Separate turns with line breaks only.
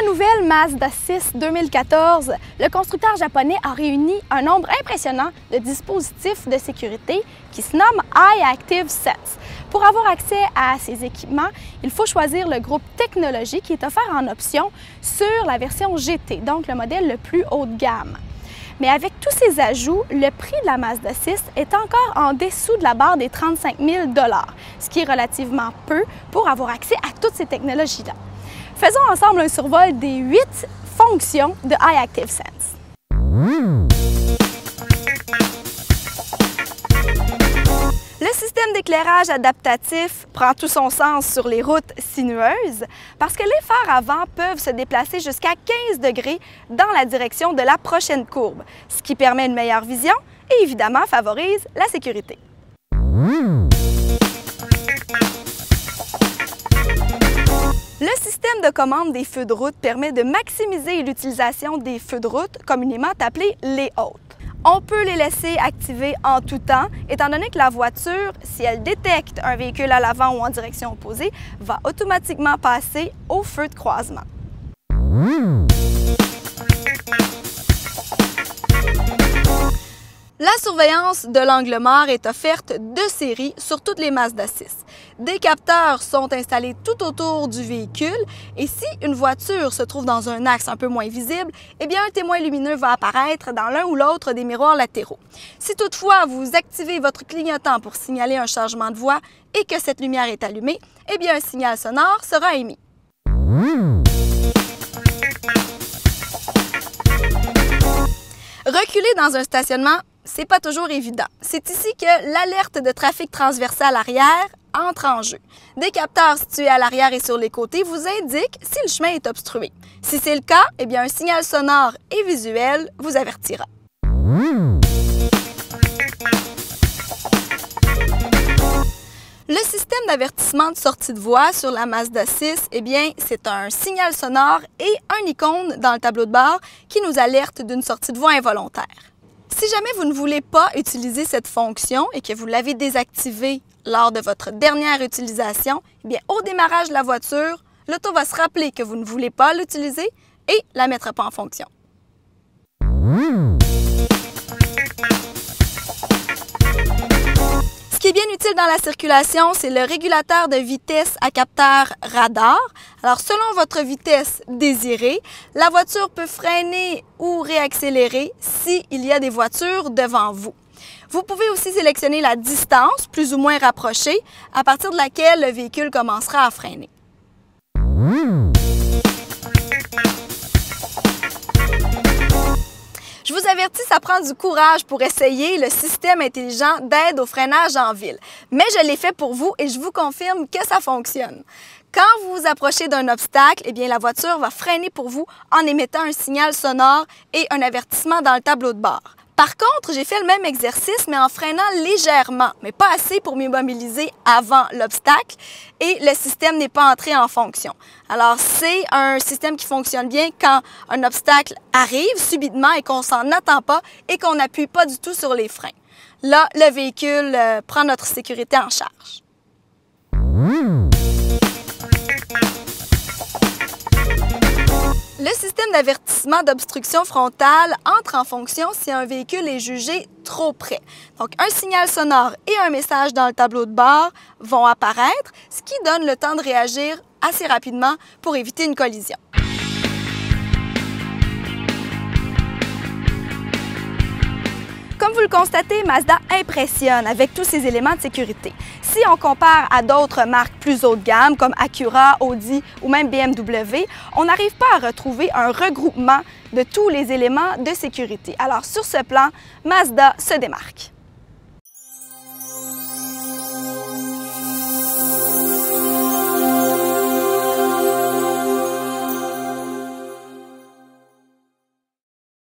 la nouvelle Mazda 6 2014, le constructeur japonais a réuni un nombre impressionnant de dispositifs de sécurité qui se nomment Eye Active Sense. Pour avoir accès à ces équipements, il faut choisir le groupe technologie qui est offert en option sur la version GT, donc le modèle le plus haut de gamme. Mais avec tous ces ajouts, le prix de la Mazda 6 est encore en dessous de la barre des 35 000 $, ce qui est relativement peu pour avoir accès à toutes ces technologies-là. Faisons ensemble un survol des 8 fonctions de Eye Active Sense. Le système d'éclairage adaptatif prend tout son sens sur les routes sinueuses parce que les phares avant peuvent se déplacer jusqu'à 15 degrés dans la direction de la prochaine courbe, ce qui permet une meilleure vision et évidemment favorise la sécurité. Le système de commande des feux de route permet de maximiser l'utilisation des feux de route, communément appelés les hautes. On peut les laisser activés en tout temps, étant donné que la voiture, si elle détecte un véhicule à l'avant ou en direction opposée, va automatiquement passer au feu de croisement. La surveillance de l'angle mort est offerte de série sur toutes les Mazda 6. Des capteurs sont installés tout autour du véhicule et si une voiture se trouve dans un axe un peu moins visible, eh bien un témoin lumineux va apparaître dans l'un ou l'autre des miroirs latéraux. Si toutefois vous activez votre clignotant pour signaler un changement de voie et que cette lumière est allumée, eh bien un signal sonore sera émis. Reculer dans un stationnement, c'est pas toujours évident. C'est ici que l'alerte de trafic transversal arrière entre en jeu. Des capteurs situés à l'arrière et sur les côtés vous indiquent si le chemin est obstrué. Si c'est le cas, eh bien un signal sonore et visuel vous avertira. Le système d'avertissement de sortie de voie sur la Mazda 6, eh bien, c'est un signal sonore et un icône dans le tableau de bord qui nous alerte d'une sortie de voie involontaire. Si jamais vous ne voulez pas utiliser cette fonction et que vous l'avez désactivée lors de votre dernière utilisation, eh bien, au démarrage de la voiture, l'auto va se rappeler que vous ne voulez pas l'utiliser et la mettra pas en fonction. Ce qui est bien utile dans la circulation, c'est le régulateur de vitesse à capteur radar. Alors, selon votre vitesse désirée, la voiture peut freiner ou réaccélérer s'il y a des voitures devant vous. Vous pouvez aussi sélectionner la distance, plus ou moins rapprochée, à partir de laquelle le véhicule commencera à freiner. Je vous avertis, ça prend du courage pour essayer le système intelligent d'aide au freinage en ville. Mais je l'ai fait pour vous et je vous confirme que ça fonctionne. Quand vous vous approchez d'un obstacle, eh bien, la voiture va freiner pour vous en émettant un signal sonore et un avertissement dans le tableau de bord. Par contre, j'ai fait le même exercice, mais en freinant légèrement, mais pas assez pour m'immobiliser avant l'obstacle, et le système n'est pas entré en fonction. Alors, c'est un système qui fonctionne bien quand un obstacle arrive subitement et qu'on s'en attend pas et qu'on n'appuie pas du tout sur les freins. Là, le véhicule prend notre sécurité en charge. Le système d'avertissement d'obstruction frontale entre en fonction si un véhicule est jugé trop près. Donc, un signal sonore et un message dans le tableau de bord vont apparaître, ce qui donne le temps de réagir assez rapidement pour éviter une collision. Comme vous le constatez, Mazda impressionne avec tous ces éléments de sécurité. Si on compare à d'autres marques plus haut de gamme comme Acura, Audi ou même BMW, on n'arrive pas à retrouver un regroupement de tous les éléments de sécurité. Alors sur ce plan, Mazda se démarque.